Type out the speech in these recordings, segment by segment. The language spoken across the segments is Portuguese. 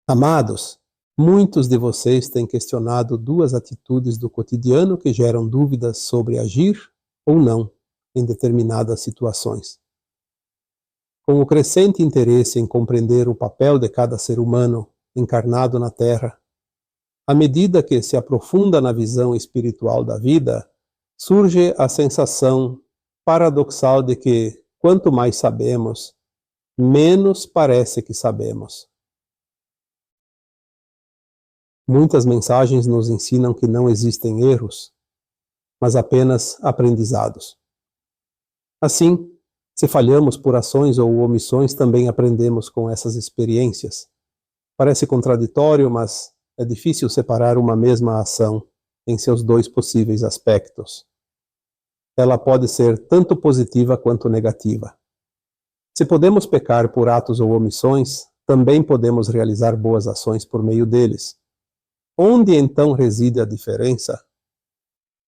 Amados, muitos de vocês têm questionado duas atitudes do cotidiano que geram dúvidas sobre agir ou não em determinadas situações. Com o crescente interesse em compreender o papel de cada ser humano encarnado na Terra, à medida que se aprofunda na visão espiritual da vida, surge a sensação paradoxal de que, quanto mais sabemos, menos parece que sabemos. Muitas mensagens nos ensinam que não existem erros, mas apenas aprendizados. Assim, se falhamos por ações ou omissões, também aprendemos com essas experiências. Parece contraditório, mas é difícil separar uma mesma ação em seus dois possíveis aspectos. Ela pode ser tanto positiva quanto negativa. Se podemos pecar por atos ou omissões, também podemos realizar boas ações por meio deles. Onde então reside a diferença?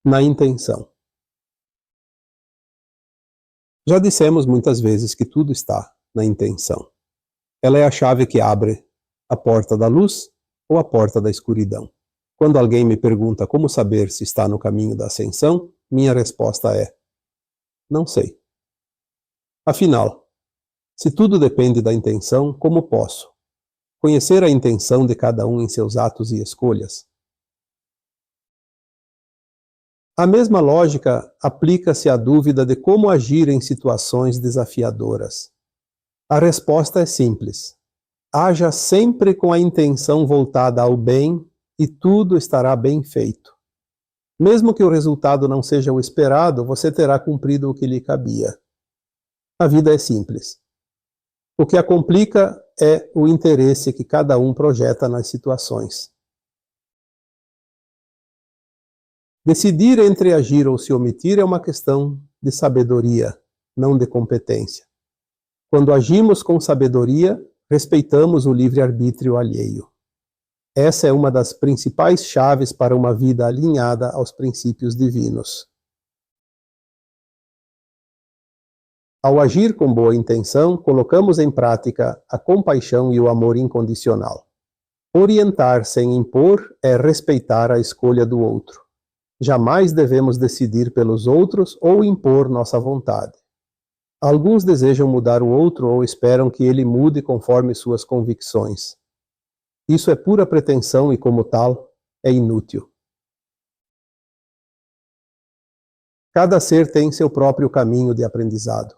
Na intenção. Já dissemos muitas vezes que tudo está na intenção. Ela é a chave que abre a porta da luz ou a porta da escuridão. Quando alguém me pergunta como saber se está no caminho da ascensão, minha resposta é: não sei. Afinal, se tudo depende da intenção, como posso conhecer a intenção de cada um em seus atos e escolhas? A mesma lógica aplica-se à dúvida de como agir em situações desafiadoras. A resposta é simples: haja sempre com a intenção voltada ao bem e tudo estará bem feito. Mesmo que o resultado não seja o esperado, você terá cumprido o que lhe cabia. A vida é simples. O que a complica é o interesse que cada um projeta nas situações. Decidir entre agir ou se omitir é uma questão de sabedoria, não de competência. Quando agimos com sabedoria, respeitamos o livre-arbítrio alheio. Essa é uma das principais chaves para uma vida alinhada aos princípios divinos. Ao agir com boa intenção, colocamos em prática a compaixão e o amor incondicional. Orientar sem impor é respeitar a escolha do outro. Jamais devemos decidir pelos outros ou impor nossa vontade. Alguns desejam mudar o outro ou esperam que ele mude conforme suas convicções. Isso é pura pretensão e, como tal, é inútil. Cada ser tem seu próprio caminho de aprendizado.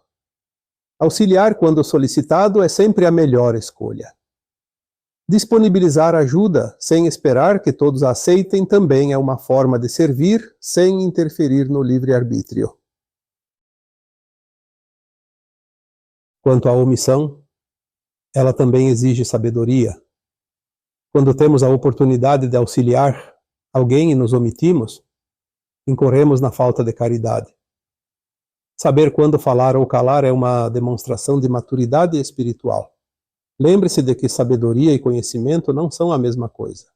Auxiliar quando solicitado é sempre a melhor escolha. Disponibilizar ajuda sem esperar que todos a aceitem também é uma forma de servir sem interferir no livre-arbítrio. Quanto à omissão, ela também exige sabedoria. Quando temos a oportunidade de auxiliar alguém e nos omitimos, incorremos na falta de caridade. Saber quando falar ou calar é uma demonstração de maturidade espiritual. Lembre-se de que sabedoria e conhecimento não são a mesma coisa.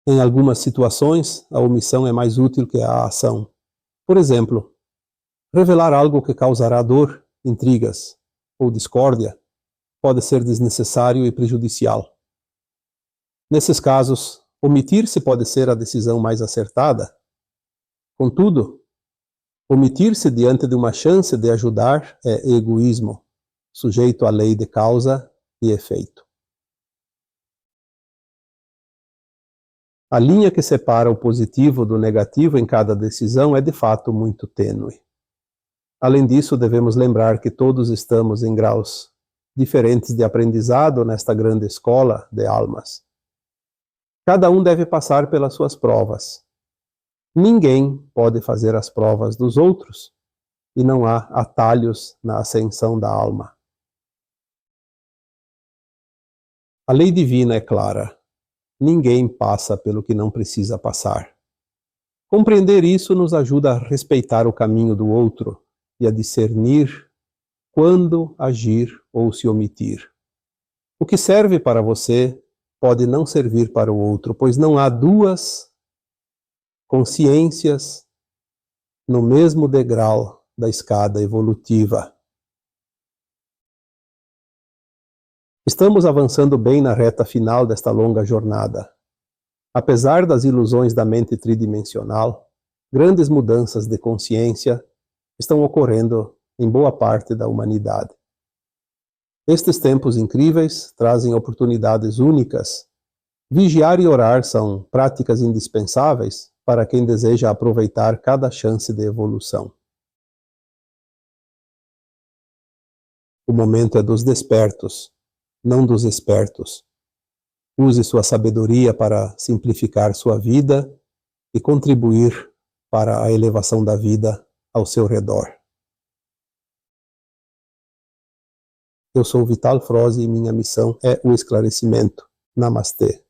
Em algumas situações, a omissão é mais útil que a ação. Por exemplo, revelar algo que causará dor, intrigas ou discórdia pode ser desnecessário e prejudicial. Nesses casos, omitir-se pode ser a decisão mais acertada. Contudo, omitir-se diante de uma chance de ajudar é egoísmo, sujeito à lei de causa e efeito. A linha que separa o positivo do negativo em cada decisão é de fato muito tênue. Além disso, devemos lembrar que todos estamos em graus diferentes de aprendizado nesta grande escola de almas. Cada um deve passar pelas suas provas. Ninguém pode fazer as provas dos outros, e não há atalhos na ascensão da alma. A lei divina é clara. Ninguém passa pelo que não precisa passar. Compreender isso nos ajuda a respeitar o caminho do outro e a discernir quando agir ou se omitir. O que serve para você pode não servir para o outro, pois não há duas consciências no mesmo degrau da escada evolutiva. Estamos avançando bem na reta final desta longa jornada. Apesar das ilusões da mente tridimensional, grandes mudanças de consciência estão ocorrendo em boa parte da humanidade. Estes tempos incríveis trazem oportunidades únicas. Vigiar e orar são práticas indispensáveis para quem deseja aproveitar cada chance de evolução. O momento é dos despertos, não dos espertos. Use sua sabedoria para simplificar sua vida e contribuir para a elevação da vida ao seu redor. Eu sou Vital Froze e minha missão é o esclarecimento. Namastê.